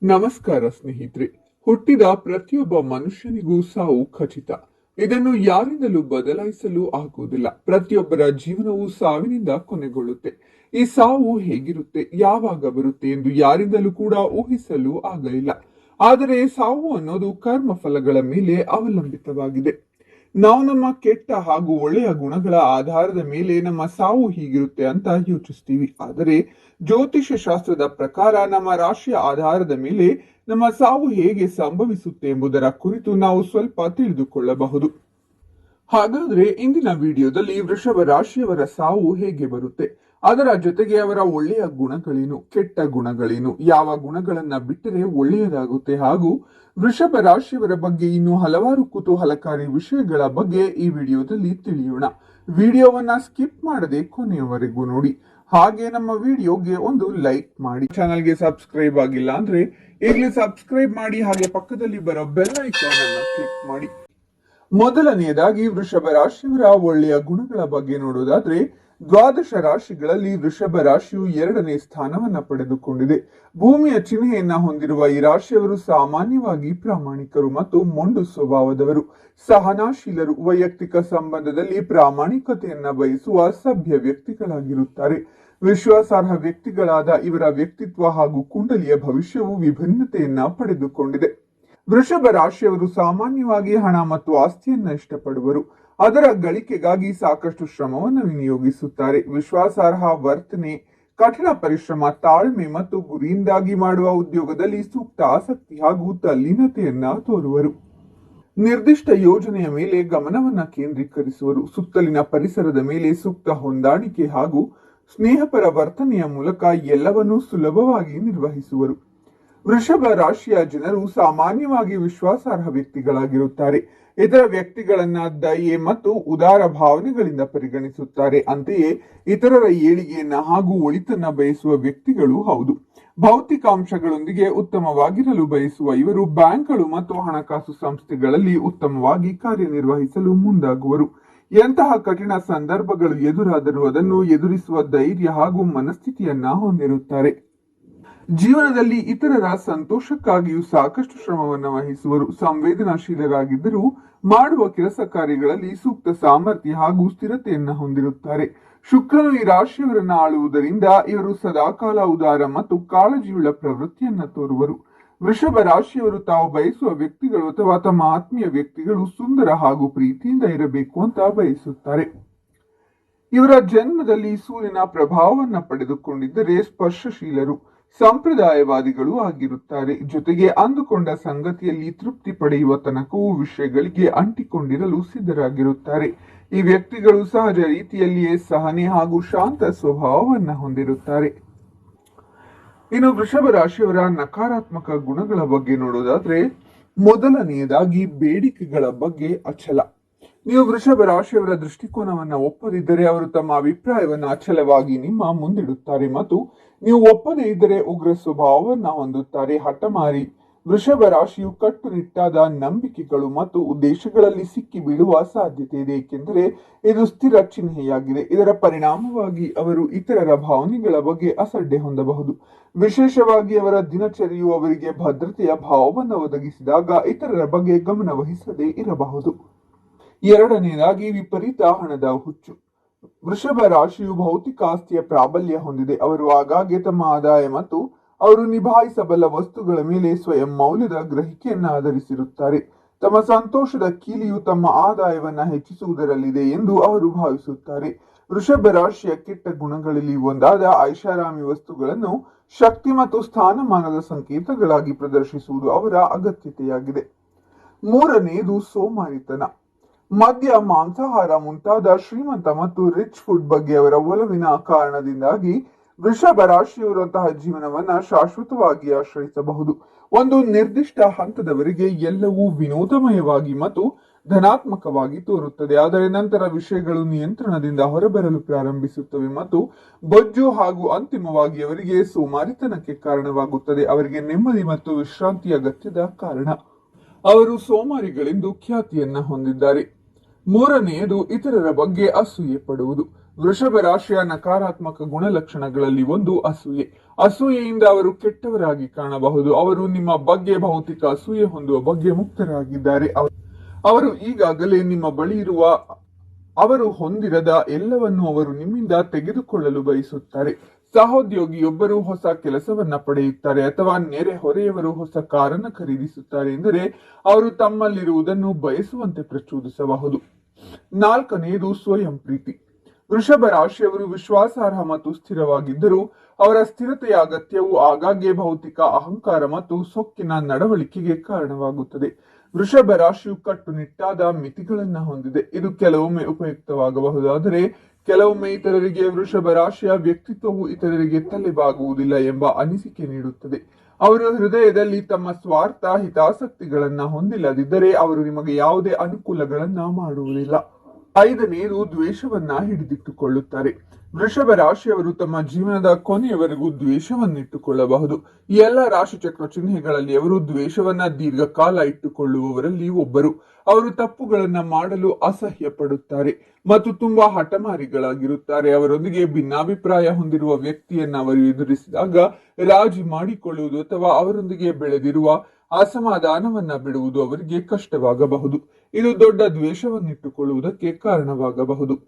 ನಮಸ್ಕಾರ ಸ್ನೇಹಿತರೆ. ಹುಟ್ಟಿದ ಪ್ರತಿಯೊಬ್ಬ ಮನುಷ್ಯನಿಗೂ ಸಾವು ಖಚಿತ. ಇದನ್ನು ಯಾರಿಂದಲೂ ಬದಲಾಯಿಸಲು ಆಗುವುದಿಲ್ಲ. ಪ್ರತಿಯೊಬ್ಬರ ಜೀವನವು ಸಾವಿನಿಂದ ಕೊನೆಗೊಳ್ಳುತ್ತೆ. ಈ ಸಾವು ಹೇಗಿರುತ್ತೆ, ಯಾವಾಗ ಬರುತ್ತೆ ಎಂದು ಯಾರಿಂದಲೂ ಕೂಡ ಊಹಿಸಲು ಆಗಲಿಲ್ಲ. ಆದರೆ ಸಾವು ಅನ್ನೋದು ಕರ್ಮ ಫಲಗಳ ಮೇಲೆ ಅವಲಂಬಿತವಾಗಿದೆ. ನಾವು ನಮ್ಮ ಕೆಟ್ಟ ಹಾಗೂ ಒಳ್ಳೆಯ ಗುಣಗಳ ಆಧಾರದ ಮೇಲೆ ನಮ್ಮ ಸಾವು ಹೀಗಿರುತ್ತೆ ಅಂತ ಯೋಚಿಸ್ತೀವಿ. ಆದರೆ ಜ್ಯೋತಿಷ್ಯ ಶಾಸ್ತ್ರದ ಪ್ರಕಾರ ನಮ್ಮ ರಾಶಿಯ ಆಧಾರದ ಮೇಲೆ ನಮ್ಮ ಸಾವು ಹೇಗೆ ಸಂಭವಿಸುತ್ತೆ ಎಂಬುದರ ಕುರಿತು ನಾವು ಸ್ವಲ್ಪ ತಿಳಿದುಕೊಳ್ಳಬಹುದು. ಹಾಗಾದ್ರೆ ಇಂದಿನ ವಿಡಿಯೋದಲ್ಲಿ ವೃಷಭ ರಾಶಿಯವರ ಸಾವು ಹೇಗೆ ಬರುತ್ತೆ, ಅದರ ಜೊತೆಗೆ ಅವರ ಒಳ್ಳೆಯ ಗುಣಗಳೇನು, ಕೆಟ್ಟ ಗುಣಗಳೇನು, ಯಾವ ಗುಣಗಳನ್ನ ಬಿಟ್ಟರೆ ಒಳ್ಳೆಯದಾಗುತ್ತೆ, ಹಾಗೂ ವೃಷಭ ರಾಶಿಯವರ ಬಗ್ಗೆ ಇನ್ನು ಹಲವಾರು ಕುತೂಹಲಕಾರಿ ವಿಷಯಗಳ ಬಗ್ಗೆ ಈ ವಿಡಿಯೋದಲ್ಲಿ ತಿಳಿಯೋಣ. ವಿಡಿಯೋವನ್ನ ಸ್ಕಿಪ್ ಮಾಡದೆ ಕೊನೆಯವರೆಗೂ ನೋಡಿ. ಹಾಗೆ ನಮ್ಮ ವಿಡಿಯೋಗೆ ಒಂದು ಲೈಕ್ ಮಾಡಿ. ಚಾನಲ್ಗೆ ಸಬ್ಸ್ಕ್ರೈಬ್ ಆಗಿಲ್ಲ ಅಂದ್ರೆ ಈಗಲೇ ಸಬ್ಸ್ಕ್ರೈಬ್ ಮಾಡಿ. ಹಾಗೆ ಪಕ್ಕದಲ್ಲಿ ಬರೋ ಬೆಲ್ ಐಕಾನ್ ಅನ್ನು ಕ್ಲಿಕ್ ಮಾಡಿ. ಮೊದಲನೆಯದಾಗಿ ವೃಷಭ ರಾಶಿಯವರ ಒಳ್ಳೆಯ ಗುಣಗಳ ಬಗ್ಗೆ ನೋಡೋದಾದ್ರೆ, ದ್ವಾದಶ ರಾಶಿಗಳಲ್ಲಿ ವೃಷಭ ರಾಶಿಯು 2ನೇ ಸ್ಥಾನವನ್ನ ಪಡೆದುಕೊಂಡಿದೆ. ಭೂಮಿಯ ಚಿಹ್ನೆಯನ್ನ ಹೊಂದಿರುವ ಈ ರಾಶಿಯವರು ಸಾಮಾನ್ಯವಾಗಿ ಪ್ರಾಮಾಣಿಕರು ಮತ್ತು ಮೊಂಡು ಸ್ವಭಾವದವರು, ಸಹನಾಶೀಲರು, ವೈಯಕ್ತಿಕ ಸಂಬಂಧದಲ್ಲಿ ಪ್ರಾಮಾಣಿಕತೆಯನ್ನ ಬಯಸುವ ಸಭ್ಯ ವ್ಯಕ್ತಿಗಳಾಗಿರುತ್ತಾರೆ. ವಿಶ್ವಾಸಾರ್ಹ ವ್ಯಕ್ತಿಗಳಾದ ಇವರ ವ್ಯಕ್ತಿತ್ವ ಹಾಗೂ ಕುಂಡಲಿಯ ಭವಿಷ್ಯವು ವಿಭಿನ್ನತೆಯನ್ನ ಪಡೆದುಕೊಂಡಿದೆ. ವೃಷಭ ರಾಶಿಯವರು ಸಾಮಾನ್ಯವಾಗಿ ಹಣ ಮತ್ತು ಆಸ್ತಿಯನ್ನ ಇಷ್ಟಪಡುವರು. ಅದರ ಗಳಿಕೆಗಾಗಿ ಸಾಕಷ್ಟು ಶ್ರಮವನ್ನು ವಿನಿಯೋಗಿಸುತ್ತಾರೆ. ವಿಶ್ವಾಸಾರ್ಹ ವರ್ತನೆ, ಕಠಿಣ ಪರಿಶ್ರಮ, ತಾಳ್ಮೆ ಮತ್ತು ಗುರಿಯಿಂದಾಗಿ ಮಾಡುವ ಉದ್ಯೋಗದಲ್ಲಿ ಸೂಕ್ತ ಆಸಕ್ತಿ ಹಾಗೂ ತಲ್ಲೀನತೆಯನ್ನ ತೋರುವರು. ನಿರ್ದಿಷ್ಟ ಯೋಜನೆಯ ಮೇಲೆ ಗಮನವನ್ನ ಕೇಂದ್ರೀಕರಿಸುವರು. ಸುತ್ತಲಿನ ಪರಿಸರದ ಮೇಲೆ ಸೂಕ್ತ ಹೊಂದಾಣಿಕೆ ಹಾಗೂ ಸ್ನೇಹಪರ ವರ್ತನೆಯ ಮೂಲಕ ಎಲ್ಲವನ್ನೂ ಸುಲಭವಾಗಿ ನಿರ್ವಹಿಸುವರು. ವೃಷಭ ರಾಶಿಯ ಜನರು ಸಾಮಾನ್ಯವಾಗಿ ವಿಶ್ವಾಸಾರ್ಹ ವ್ಯಕ್ತಿಗಳಾಗಿರುತ್ತಾರೆ. ಇತರ ವ್ಯಕ್ತಿಗಳನ್ನ ದಯೆ ಮತ್ತು ಉದಾರ ಭಾವನೆಗಳಿಂದ ಪರಿಗಣಿಸುತ್ತಾರೆ. ಅಂತೆಯೇ ಇತರರ ಏಳಿಗೆಯನ್ನ ಹಾಗೂ ಒಳಿತನ್ನ ಬಯಸುವ ವ್ಯಕ್ತಿಗಳು ಹೌದು. ಭೌತಿಕ ಅಂಶಗಳೊಂದಿಗೆ ಉತ್ತಮವಾಗಿರಲು ಬಯಸುವ ಇವರು ಬ್ಯಾಂಕ್ಗಳು ಮತ್ತು ಹಣಕಾಸು ಸಂಸ್ಥೆಗಳಲ್ಲಿ ಉತ್ತಮವಾಗಿ ಕಾರ್ಯನಿರ್ವಹಿಸಲು ಮುಂದಾಗುವರು. ಎಂತಹ ಕಠಿಣ ಸಂದರ್ಭಗಳು ಎದುರಾದರೂ ಅದನ್ನು ಎದುರಿಸುವ ಧೈರ್ಯ ಹಾಗೂ ಮನಸ್ಥಿತಿಯನ್ನ ಹೊಂದಿರುತ್ತಾರೆ. ಜೀವನದಲ್ಲಿ ಇತರರ ಸಂತೋಷಕ್ಕಾಗಿಯೂ ಸಾಕಷ್ಟು ಶ್ರಮವನ್ನು ವಹಿಸುವರು. ಸಂವೇದನಾಶೀಲರಾಗಿದ್ದರೂ ಮಾಡುವ ಕೆಲಸ ಕಾರ್ಯಗಳಲ್ಲಿ ಸೂಕ್ತ ಸಾಮರ್ಥ್ಯ ಹಾಗೂ ಸ್ಥಿರತೆಯನ್ನ ಹೊಂದಿರುತ್ತಾರೆ. ಶುಕ್ರನು ಈ ರಾಶಿಯವರನ್ನ ಆಳುವುದರಿಂದ ಇವರು ಸದಾಕಾಲ ಉದಾರ ಮತ್ತು ಕಾಳಜಿಯುಳ್ಳ ಪ್ರವೃತ್ತಿಯನ್ನ ತೋರುವರು. ವೃಷಭ ರಾಶಿಯವರು ತಾವು ಬಯಸುವ ವ್ಯಕ್ತಿಗಳು ಅಥವಾ ತಮ್ಮ ಆತ್ಮೀಯ ವ್ಯಕ್ತಿಗಳು ಸುಂದರ ಹಾಗೂ ಪ್ರೀತಿಯಿಂದ ಇರಬೇಕು ಅಂತ ಬಯಸುತ್ತಾರೆ. ಇವರ ಜನ್ಮದಲ್ಲಿ ಸೂರ್ಯನ ಪ್ರಭಾವವನ್ನ ಪಡೆದುಕೊಂಡಿದ್ದರೆ ಸ್ಪರ್ಶಶೀಲರು, ಸಂಪ್ರದಾಯವಾದಿಗಳು ಆಗಿರುತ್ತಾರೆ. ಜೊತೆಗೆ ಅಂದುಕೊಂಡ ಸಂಗತಿಯಲ್ಲಿ ತೃಪ್ತಿ ಪಡೆಯುವ ತನಕವೂ ವಿಷಯಗಳಿಗೆ ಅಂಟಿಕೊಂಡಿರಲು ಸಿದ್ಧರಾಗಿರುತ್ತಾರೆ. ಈ ವ್ಯಕ್ತಿಗಳು ಸಹಜ ರೀತಿಯಲ್ಲಿಯೇ ಸಹನೆ ಹಾಗೂ ಶಾಂತ ಸ್ವಭಾವವನ್ನ ಹೊಂದಿರುತ್ತಾರೆ. ಇನ್ನು ವೃಷಭ ರಾಶಿಯವರ ನಕಾರಾತ್ಮಕ ಗುಣಗಳ ಬಗ್ಗೆ ನೋಡೋದಾದ್ರೆ, ಮೊದಲನೆಯದಾಗಿ ಬೇಡಿಕೆಗಳ ಬಗ್ಗೆ ಅಚಲ. ನೀವು ವೃಷಭ ರಾಶಿಯವರ ದೃಷ್ಟಿಕೋನವನ್ನ ಒಪ್ಪದಿದ್ದರೆ ಅವರು ತಮ್ಮ ಅಭಿಪ್ರಾಯವನ್ನ ಅಚಲವಾಗಿ ನಿಮ್ಮ ಮುಂದಿಡುತ್ತಾರೆ ಮತ್ತು ನೀವು ಒಪ್ಪದೇ ಇದ್ದರೆ ಉಗ್ರ ಸ್ವಭಾವವನ್ನ ಹೊಂದುತ್ತಾರೆ. ಹಠಮಾರಿ. ವೃಷಭ ರಾಶಿಯು ಕಟ್ಟುನಿಟ್ಟಾದ ನಂಬಿಕೆಗಳು ಮತ್ತು ಉದ್ದೇಶಗಳಲ್ಲಿ ಸಿಕ್ಕಿ ಬೀಳುವ ಸಾಧ್ಯತೆ ಇದೆ, ಏಕೆಂದರೆ ಇದು ಸ್ಥಿರ ಚಿಹ್ನೆಯಾಗಿದೆ. ಇದರ ಪರಿಣಾಮವಾಗಿ ಅವರು ಇತರರ ಭಾವನೆಗಳ ಬಗ್ಗೆ ಅಸಡ್ಡೆ ಹೊಂದಬಹುದು. ವಿಶೇಷವಾಗಿ ಅವರ ದಿನಚರಿಯು ಅವರಿಗೆ ಭದ್ರತೆಯ ಭಾವವನ್ನು ಒದಗಿಸಿದಾಗ ಇತರರ ಬಗ್ಗೆ ಗಮನ ವಹಿಸದೇ ಇರಬಹುದು. ಎರಡನೆಯದಾಗಿ ವಿಪರೀತ ಹಣದ ಹುಚ್ಚು. ವೃಷಭ ರಾಶಿಯು ಭೌತಿಕ ಆಸ್ತಿಯ ಪ್ರಾಬಲ್ಯ ಹೊಂದಿದೆ. ಅವರು ಆಗಾಗ್ಗೆ ತಮ್ಮ ಆದಾಯ ಮತ್ತು ಅವರು ನಿಭಾಯಿಸಬಲ್ಲ ವಸ್ತುಗಳ ಮೇಲೆ ಸ್ವಯಂ ಮೌಲ್ಯದ ಗ್ರಹಿಕೆಯನ್ನ ಆಧರಿಸಿರುತ್ತಾರೆ. ತಮ್ಮ ಸಂತೋಷದ ಕೀಲಿಯು ತಮ್ಮ ಆದಾಯವನ್ನ ಹೆಚ್ಚಿಸುವುದರಲ್ಲಿದೆ ಎಂದು ಅವರು ಭಾವಿಸುತ್ತಾರೆ. ವೃಷಭ ರಾಶಿಯ ಕೆಟ್ಟ ಗುಣಗಳಲ್ಲಿ ಒಂದಾದ ಐಷಾರಾಮಿ ವಸ್ತುಗಳನ್ನು ಶಕ್ತಿ ಮತ್ತು ಸ್ಥಾನಮಾನದ ಸಂಕೇತಗಳಾಗಿ ಪ್ರದರ್ಶಿಸುವುದು ಅವರ ಅಗತ್ಯತೆಯಾಗಿದೆ. ಮೂರನೆಯದು ಸೋಮಾರಿತನ. ಮದ್ಯ, ಮಾಂಸಾಹಾರ ಮುಂತಾದ ಶ್ರೀಮಂತ ಮತ್ತು ರಿಚ್ ಫುಡ್ ಬಗ್ಗೆ ಅವರ ಒಲವಿನ ಕಾರಣದಿಂದಾಗಿ ವೃಷಭ ರಾಶಿಯವರಂತಹ ಜೀವನವನ್ನ ಶಾಶ್ವತವಾಗಿ ಆಶ್ರಯಿಸಬಹುದು. ಒಂದು ನಿರ್ದಿಷ್ಟ ಹಂತದವರೆಗೆ ಎಲ್ಲವೂ ವಿನೋದಮಯವಾಗಿ ಮತ್ತು ಧನಾತ್ಮಕವಾಗಿ ತೋರುತ್ತದೆ. ಆದರೆ ನಂತರ ವಿಷಯಗಳು ನಿಯಂತ್ರಣದಿಂದ ಹೊರಬರಲು ಪ್ರಾರಂಭಿಸುತ್ತವೆ ಮತ್ತು ಬೊಜ್ಜು ಹಾಗೂ ಅಂತಿಮವಾಗಿ ಅವರಿಗೆ ಸೋಮಾರಿತನಕ್ಕೆ ಕಾರಣವಾಗುತ್ತದೆ. ಅವರಿಗೆ ನೆಮ್ಮದಿ ಮತ್ತು ವಿಶ್ರಾಂತಿ ಅಗತ್ಯದ ಕಾರಣ ಅವರು ಸೋಮಾರಿಗಳೆಂದು ಖ್ಯಾತಿಯನ್ನ ಹೊಂದಿದ್ದಾರೆ. ಮೂರನೆಯದು ಇತರರ ಬಗ್ಗೆ ಅಸೂಯೆ ಪಡುವುದು. ವೃಷಭ ರಾಶಿಯ ನಕಾರಾತ್ಮಕ ಗುಣಲಕ್ಷಣಗಳಲ್ಲಿ ಒಂದು ಅಸೂಯೆ. ಅಸೂಯೆಯಿಂದ ಅವರು ಕೆಟ್ಟವರಾಗಿ ಕಾಣಬಹುದು. ಅವರು ನಿಮ್ಮ ಬಗ್ಗೆ ಭೌತಿಕ ಅಸೂಯೆ ಹೊಂದುವ ಬಗ್ಗೆ ಮುಕ್ತರಾಗಿದ್ದಾರೆ. ಅವರು ಈಗಾಗಲೇ ನಿಮ್ಮ ಬಳಿ ಇರುವ ಅವರು ಹೊಂದಿರದ ಎಲ್ಲವನ್ನು ಅವರು ನಿಮ್ಮಿಂದ ತೆಗೆದುಕೊಳ್ಳಲು ಬಯಸುತ್ತಾರೆ. ಸಹೋದ್ಯೋಗಿಯೊಬ್ಬರು ಹೊಸ ಕೆಲಸವನ್ನ ಪಡೆಯುತ್ತಾರೆ ಅಥವಾ ನೆರೆ ಹೊರೆಯವರು ಹೊಸ ಕಾರನ್ನು ಖರೀದಿಸುತ್ತಾರೆ ಎಂದರೆ ಅವರು ತಮ್ಮಲ್ಲಿರುವುದನ್ನು ಬಯಸುವಂತೆ ಪ್ರಚೋದಿಸಬಹುದು. ನಾಲ್ಕನೆಯದು ಸ್ವಯಂ ಪ್ರೀತಿ. ವೃಷಭ ರಾಶಿಯವರು ವಿಶ್ವಾಸಾರ್ಹ ಮತ್ತು ಸ್ಥಿರವಾಗಿದ್ದರೂ ಅವರ ಸ್ಥಿರತೆಯ ಅಗತ್ಯವು ಆಗಾಗ್ಗೆ ಭೌತಿಕ ಅಹಂಕಾರ ಮತ್ತು ಸೊಕ್ಕಿನ ನಡವಳಿಕೆಗೆ ಕಾರಣವಾಗುತ್ತದೆ. ವೃಷಭ ರಾಶಿಯು ಕಟ್ಟುನಿಟ್ಟಾದ ಮಿತಿಗಳನ್ನ ಹೊಂದಿದೆ. ಇದು ಕೆಲವೊಮ್ಮೆ ಉಪಯುಕ್ತವಾಗಬಹುದಾದರೆ ಕೆಲವೊಮ್ಮೆ ಇತರರಿಗೆ ವೃಷಭ ರಾಶಿಯ ವ್ಯಕ್ತಿತ್ವವು ಇತರರಿಗೆ ತಲೆಬಾಗುವುದಿಲ್ಲ ಎಂಬ ಅನಿಸಿಕೆ ನೀಡುತ್ತದೆ. ಅವರು ಹೃದಯದಲ್ಲಿ ತಮ್ಮ ಸ್ವಾರ್ಥ ಹಿತಾಸಕ್ತಿಗಳನ್ನ ಹೊಂದಿಲ್ಲದಿದ್ದರೆ ಅವರು ನಿಮಗೆ ಯಾವುದೇ ಅನುಕೂಲಗಳನ್ನ ಮಾಡುವುದಿಲ್ಲ. ಐದನೆಯದು ದ್ವೇಷವನ್ನ ಹಿಡಿದಿಟ್ಟುಕೊಳ್ಳುತ್ತಾರೆ. ವೃಷಭ ರಾಶಿಯವರು ತಮ್ಮ ಜೀವನದ ಕೊನೆಯವರೆಗೂ ದ್ವೇಷವನ್ನಿಟ್ಟುಕೊಳ್ಳಬಹುದು. ಈ ಎಲ್ಲ ರಾಶಿಚಕ್ರ ಚಿಹ್ನೆಗಳಲ್ಲಿ ಅವರು ದ್ವೇಷವನ್ನ ದೀರ್ಘಕಾಲ ಇಟ್ಟುಕೊಳ್ಳುವವರಲ್ಲಿ ಒಬ್ಬರು. ಅವರು ತಪ್ಪುಗಳನ್ನ ಮಾಡಲು ಅಸಹ್ಯ ಪಡುತ್ತಾರೆ ಮತ್ತು ತುಂಬಾ ಹಠಮಾರಿಗಳಾಗಿರುತ್ತಾರೆ. ಅವರೊಂದಿಗೆ ಭಿನ್ನಾಭಿಪ್ರಾಯ ಹೊಂದಿರುವ ವ್ಯಕ್ತಿಯನ್ನ ಅವರು ಎದುರಿಸಿದಾಗ ರಾಜಿ ಮಾಡಿಕೊಳ್ಳುವುದು ಅಥವಾ ಅವರೊಂದಿಗೆ ಬೆಳೆದಿರುವ ಅಸಮಾಧಾನವನ್ನ ಬಿಡುವುದು ಅವರಿಗೆ ಕಷ್ಟವಾಗಬಹುದು. ಇದು ದೊಡ್ಡ ದ್ವೇಷವನ್ನಿಟ್ಟುಕೊಳ್ಳುವುದಕ್ಕೆ ಕಾರಣವಾಗಬಹುದು.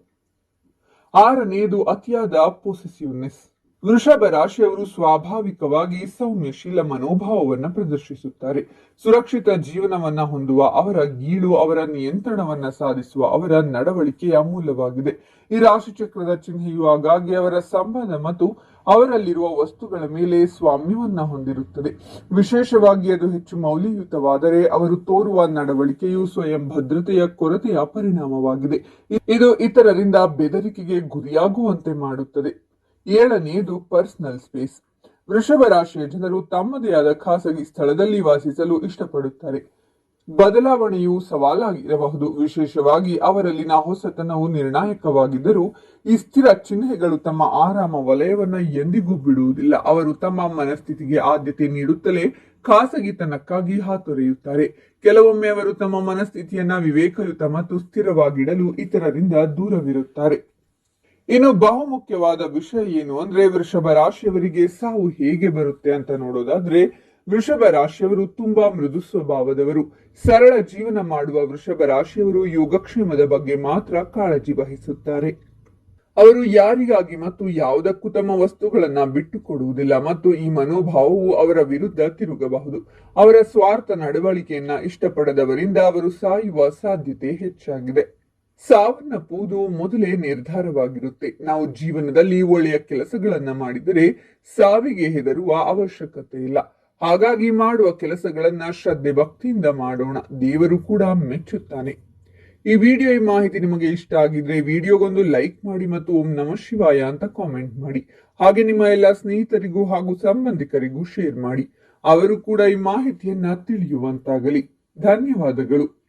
ಆರನೆಯದು ಅತಿಯಾದ ಪೊಸೆಸಿವ್ನೆಸ್. ವೃಷಭ ರಾಶಿಯವರು ಸ್ವಾಭಾವಿಕವಾಗಿ ಸೌಮ್ಯಶೀಲ ಮನೋಭಾವವನ್ನು ಪ್ರದರ್ಶಿಸುತ್ತಾರೆ. ಸುರಕ್ಷಿತ ಜೀವನವನ್ನ ಹೊಂದುವ ಅವರ ಗೀಳು ಅವರ ನಿಯಂತ್ರಣವನ್ನ ಸಾಧಿಸುವ ಅವರ ನಡವಳಿಕೆಯ ಮೂಲವಾಗಿದೆ. ಈ ರಾಶಿಚಕ್ರದ ಚಿಹ್ನೆಯು ಆಗಾಗ್ಗೆ ಅವರ ಸಂಬಂಧ ಮತ್ತು ಅವರಲ್ಲಿರುವ ವಸ್ತುಗಳ ಮೇಲೆ ಸ್ವಾಮ್ಯವನ್ನ ಹೊಂದಿರುತ್ತದೆ. ವಿಶೇಷವಾಗಿ ಅದು ಹೆಚ್ಚು ಮೌಲ್ಯಯುತವಾದರೆ ಅವರು ತೋರುವ ನಡವಳಿಕೆಯು ಸ್ವಯಂ ಭದ್ರತೆಯ ಕೊರತೆಯ ಪರಿಣಾಮವಾಗಿದೆ. ಇದು ಇತರರಿಂದ ಬೆದರಿಕೆಗೆ ಗುರಿಯಾಗುವಂತೆ ಮಾಡುತ್ತದೆ. ಏಳನೆಯದು ಪರ್ಸನಲ್ ಸ್ಪೇಸ್. ವೃಷಭ ರಾಶಿಯ ಜನರು ತಮ್ಮದೇ ಆದ ಖಾಸಗಿ ಸ್ಥಳದಲ್ಲಿ ವಾಸಿಸಲು ಇಷ್ಟಪಡುತ್ತಾರೆ. ಬದಲಾವಣೆಯು ಸವಾಲಾಗಿರಬಹುದು. ವಿಶೇಷವಾಗಿ ಅವರಲ್ಲಿನ ಹೊಸತನವು ನಿರ್ಣಾಯಕವಾಗಿದ್ದರೂ ಈ ಸ್ಥಿರ ಚಿಹ್ನೆಗಳು ತಮ್ಮ ಆರಾಮ ವಲಯವನ್ನ ಎಂದಿಗೂ ಬಿಡುವುದಿಲ್ಲ. ಅವರು ತಮ್ಮ ಮನಸ್ಥಿತಿಗೆ ಆದ್ಯತೆ ನೀಡುತ್ತಲೇ ಖಾಸಗಿತನಕ್ಕಾಗಿ ಹಾತೊರೆಯುತ್ತಾರೆ. ಕೆಲವೊಮ್ಮೆ ಅವರು ತಮ್ಮ ಮನಸ್ಥಿತಿಯನ್ನ ವಿವೇಕಯುತ ಮತ್ತು ಸ್ಥಿರವಾಗಿಡಲು ಇತರರಿಂದ ದೂರವಿರುತ್ತಾರೆ. ಇನ್ನು ಬಹುಮುಖ್ಯವಾದ ವಿಷಯ ಏನು ಅಂದ್ರೆ ವೃಷಭ ರಾಶಿಯವರಿಗೆ ಸಾವು ಹೇಗೆ ಬರುತ್ತೆ ಅಂತ ನೋಡೋದಾದ್ರೆ, ವೃಷಭ ರಾಶಿಯವರು ತುಂಬಾ ಮೃದು ಸ್ವಭಾವದವರು. ಸರಳ ಜೀವನ ಮಾಡುವ ವೃಷಭ ರಾಶಿಯವರು ಯೋಗಕ್ಷೇಮದ ಬಗ್ಗೆ ಮಾತ್ರ ಕಾಳಜಿ ವಹಿಸುತ್ತಾರೆ. ಅವರು ಯಾರಿಗಾಗಿ ಮತ್ತು ಯಾವುದಕ್ಕೂ ತಮ್ಮ ವಸ್ತುಗಳನ್ನ ಬಿಟ್ಟು ಕೊಡುವುದಿಲ್ಲ ಮತ್ತು ಈ ಮನೋಭಾವವು ಅವರ ವಿರುದ್ಧ ತಿರುಗಬಹುದು. ಅವರ ಸ್ವಾರ್ಥ ನಡವಳಿಕೆಯನ್ನ ಇಷ್ಟಪಡದವರಿಂದ ಅವರು ಸಾಯುವ ಸಾಧ್ಯತೆ ಹೆಚ್ಚಾಗಿದೆ. ಸಾವನ್ನಪ್ಪುವುದು ಮೊದಲೇ ನಿರ್ಧಾರವಾಗಿರುತ್ತೆ. ನಾವು ಜೀವನದಲ್ಲಿ ಒಳ್ಳೆಯ ಕೆಲಸಗಳನ್ನ ಮಾಡಿದರೆ ಸಾವಿಗೆ ಹೆದರುವ ಅವಶ್ಯಕತೆ ಇಲ್ಲ. ಹಾಗಾಗಿ ಮಾಡುವ ಕೆಲಸಗಳನ್ನ ಶ್ರದ್ಧೆ ಭಕ್ತಿಯಿಂದ ಮಾಡೋಣ. ದೇವರು ಕೂಡ ಮೆಚ್ಚುತ್ತಾನೆ. ಈ ವಿಡಿಯೋ ಈ ಮಾಹಿತಿ ನಿಮಗೆ ಇಷ್ಟ ಆಗಿದ್ರೆ ವಿಡಿಯೋಗೊಂದು ಲೈಕ್ ಮಾಡಿ ಮತ್ತು ಓಂ ನಮಃ ಶಿವಾಯ ಅಂತ ಕಾಮೆಂಟ್ ಮಾಡಿ. ಹಾಗೆ ನಿಮ್ಮ ಎಲ್ಲ ಸ್ನೇಹಿತರಿಗೂ ಹಾಗೂ ಸಂಬಂಧಿಕರಿಗೂ ಶೇರ್ ಮಾಡಿ. ಅವರು ಕೂಡ ಈ ಮಾಹಿತಿಯನ್ನ ತಿಳಿಯುವಂತಾಗಲಿ. ಧನ್ಯವಾದಗಳು.